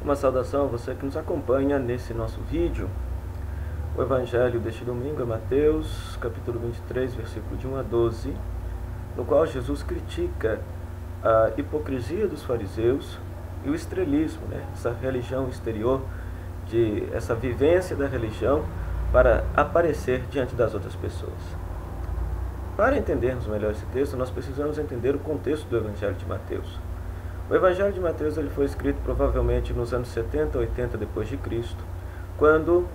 Uma saudação a você que nos acompanha nesse nosso vídeo. O evangelho deste domingo é Mateus, capítulo 23, versículo de 1 a 12, no qual Jesus critica a hipocrisia dos fariseus e o estrelismo, essa religião exterior, essa vivência da religião para aparecer diante das outras pessoas. Para entendermos melhor esse texto, nós precisamos entender o contexto do evangelho de Mateus. O Evangelho de Mateus ele foi escrito provavelmente nos anos 70, 80 depois de Cristo, quando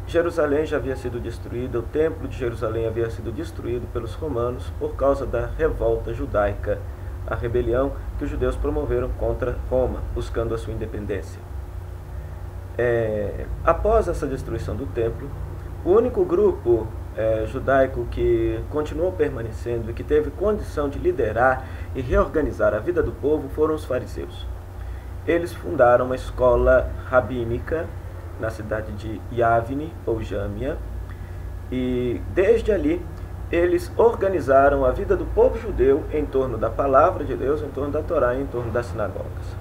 Jerusalém já havia sido destruída, o templo de Jerusalém havia sido destruído pelos romanos por causa da revolta judaica, a rebelião que os judeus promoveram contra Roma, buscando a sua independência. Após essa destruição do templo, o único grupo judaico que continuou permanecendo e que teve condição de liderar e reorganizar a vida do povo foram os fariseus. Eles fundaram uma escola rabínica na cidade de Yavne, ou Jâmia, e desde ali eles organizaram a vida do povo judeu em torno da palavra de Deus, em torno da Torá, em torno das sinagogas.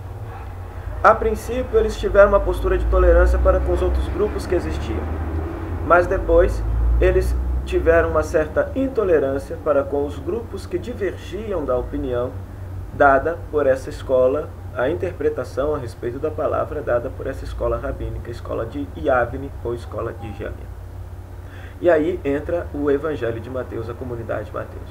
A princípio eles tiveram uma postura de tolerância para com os outros grupos que existiam, mas depois eles tiveram uma certa intolerância para com os grupos que divergiam da opinião dada por essa escola, a interpretação a respeito da palavra dada por essa escola rabínica, escola de Yavne ou escola de Jâmia. E aí entra o Evangelho de Mateus, a comunidade de Mateus.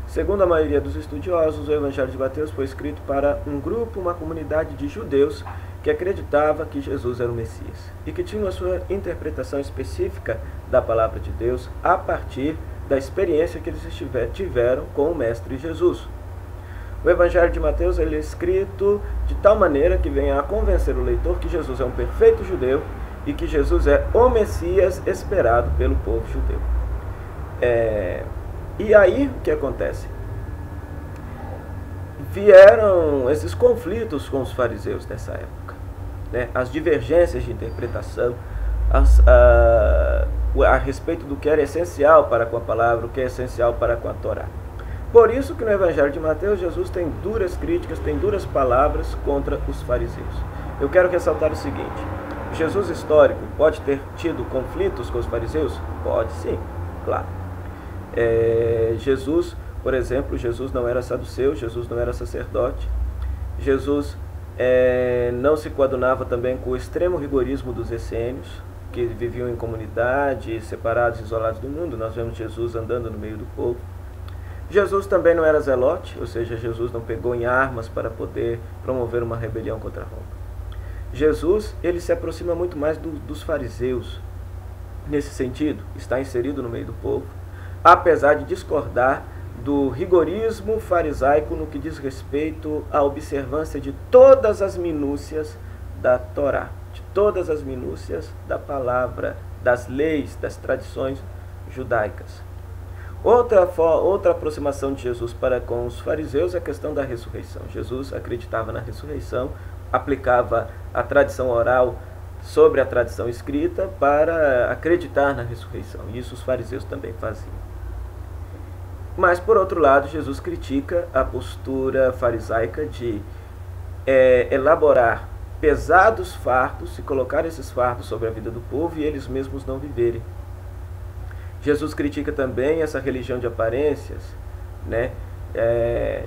Segundo a maioria dos estudiosos, o Evangelho de Mateus foi escrito para um grupo, uma comunidade de judeus que acreditava que Jesus era o Messias e que tinha a sua interpretação específica da palavra de Deus a partir da experiência que eles tiveram com o Mestre Jesus. O Evangelho de Mateus ele é escrito de tal maneira que venha a convencer o leitor que Jesus é um perfeito judeu e que Jesus é o Messias esperado pelo povo judeu. E aí o que acontece? Vieram esses conflitos com os fariseus nessa época, as divergências de interpretação a respeito do que era essencial para com a palavra, o que é essencial para com a Torá. Por isso que no Evangelho de Mateus, Jesus tem duras críticas, tem duras palavras contra os fariseus. Eu quero ressaltar o seguinte: Jesus histórico pode ter tido conflitos com os fariseus? Pode sim, claro. Jesus, por exemplo, Jesus não era saduceu, Jesus não era sacerdote, Jesus não se coadunava também com o extremo rigorismo dos essênios, que viviam em comunidade, separados, isolados do mundo. Nós vemos Jesus andando no meio do povo. Jesus também não era zelote, ou seja, Jesus não pegou em armas para poder promover uma rebelião contra Roma. Jesus, ele se aproxima muito mais dos fariseus, nesse sentido, está inserido no meio do povo, apesar de discordar do rigorismo farisaico no que diz respeito à observância de todas as minúcias da Torá, de todas as minúcias da palavra, das leis, das tradições judaicas. Outra aproximação de Jesus para com os fariseus é a questão da ressurreição. Jesus acreditava na ressurreição, aplicava a tradição oral sobre a tradição escrita para acreditar na ressurreição. Isso os fariseus também faziam. Mas, por outro lado, Jesus critica a postura farisaica de elaborar pesados fardos e colocar esses fardos sobre a vida do povo e eles mesmos não viverem. Jesus critica também essa religião de aparências,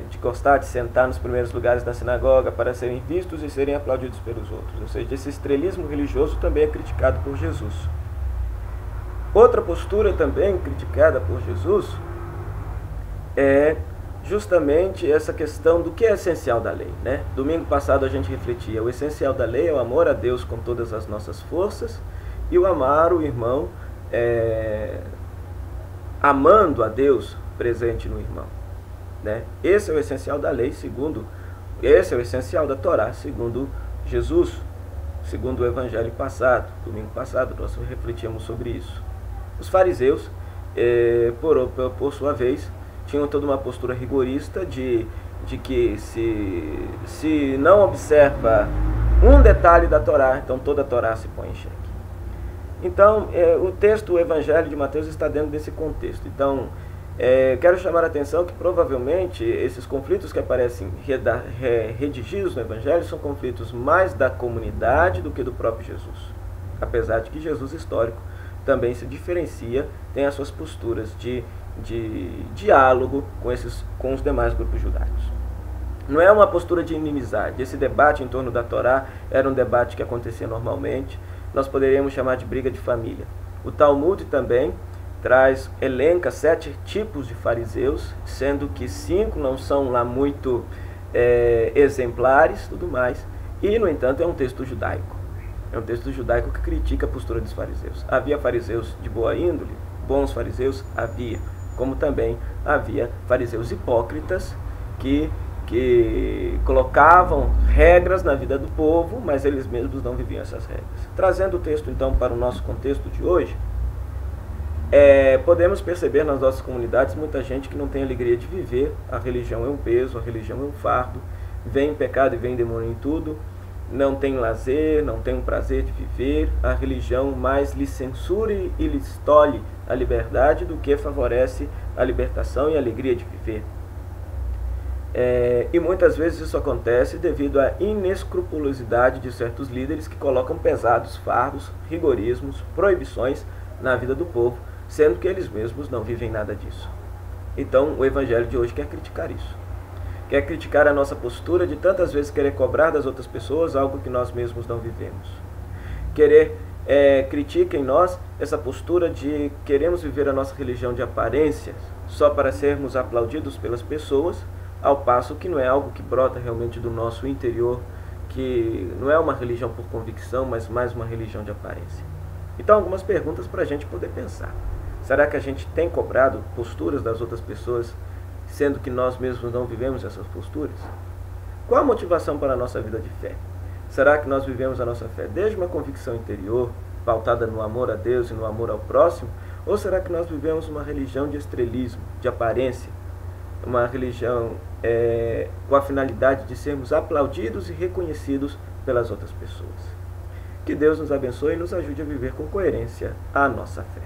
de gostar de sentar nos primeiros lugares da sinagoga para serem vistos e serem aplaudidos pelos outros. Ou seja, esse estrelismo religioso também é criticado por Jesus. Outra postura também criticada por Jesus é justamente essa questão do que é essencial da lei. Domingo passado a gente refletia, o essencial da lei é o amor a Deus com todas as nossas forças e o amar o irmão amando a Deus presente no irmão. Esse é o essencial da lei, esse é o essencial da Torá, segundo Jesus, segundo o Evangelho passado. Domingo passado nós refletíamos sobre isso. Os fariseus, por sua vez, tinham toda uma postura rigorista de que se não observa um detalhe da Torá, então toda a Torá se põe em xeque. Então, o texto, o Evangelho de Mateus está dentro desse contexto. Então, Quero chamar a atenção que provavelmente esses conflitos que aparecem redigidos no Evangelho são conflitos mais da comunidade do que do próprio Jesus. Apesar de que Jesus histórico também se diferencia, tem as suas posturas de diálogo com os demais grupos judaicos. Não é uma postura de inimizade. Esse debate em torno da Torá era um debate que acontecia normalmente. Nós poderíamos chamar de briga de família. O Talmud também elenca 7 tipos de fariseus, sendo que 5 não são lá muito exemplares, tudo mais. E, no entanto, é um texto judaico. É um texto judaico que critica a postura dos fariseus. Havia fariseus de boa índole, bons fariseus? Havia. Como também havia fariseus hipócritas que colocavam regras na vida do povo, mas eles mesmos não viviam essas regras. Trazendo o texto, então, para o nosso contexto de hoje, podemos perceber nas nossas comunidades muita gente que não tem alegria de viver. A religião é um peso, a religião é um fardo, vem pecado e vem demônio em tudo, não tem lazer, não tem um prazer de viver. A religião mais lhe censura e lhes tolhe a liberdade do que favorece a libertação e a alegria de viver. E muitas vezes isso acontece devido à inescrupulosidade de certos líderes que colocam pesados fardos, rigorismos, proibições na vida do povo, sendo que eles mesmos não vivem nada disso. Então o Evangelho de hoje quer criticar isso. Quer criticar a nossa postura de tantas vezes querer cobrar das outras pessoas algo que nós mesmos não vivemos. Critica em nós essa postura de queremos viver a nossa religião de aparências só para sermos aplaudidos pelas pessoas, ao passo que não é algo que brota realmente do nosso interior, que não é uma religião por convicção, mas mais uma religião de aparência. Então, algumas perguntas para a gente poder pensar. Será que a gente tem cobrado posturas das outras pessoas, sendo que nós mesmos não vivemos essas posturas? Qual a motivação para a nossa vida de fé? Será que nós vivemos a nossa fé desde uma convicção interior, pautada no amor a Deus e no amor ao próximo? Ou será que nós vivemos uma religião de estrelismo, de aparência? Uma religião com a finalidade de sermos aplaudidos e reconhecidos pelas outras pessoas. Que Deus nos abençoe e nos ajude a viver com coerência a nossa fé.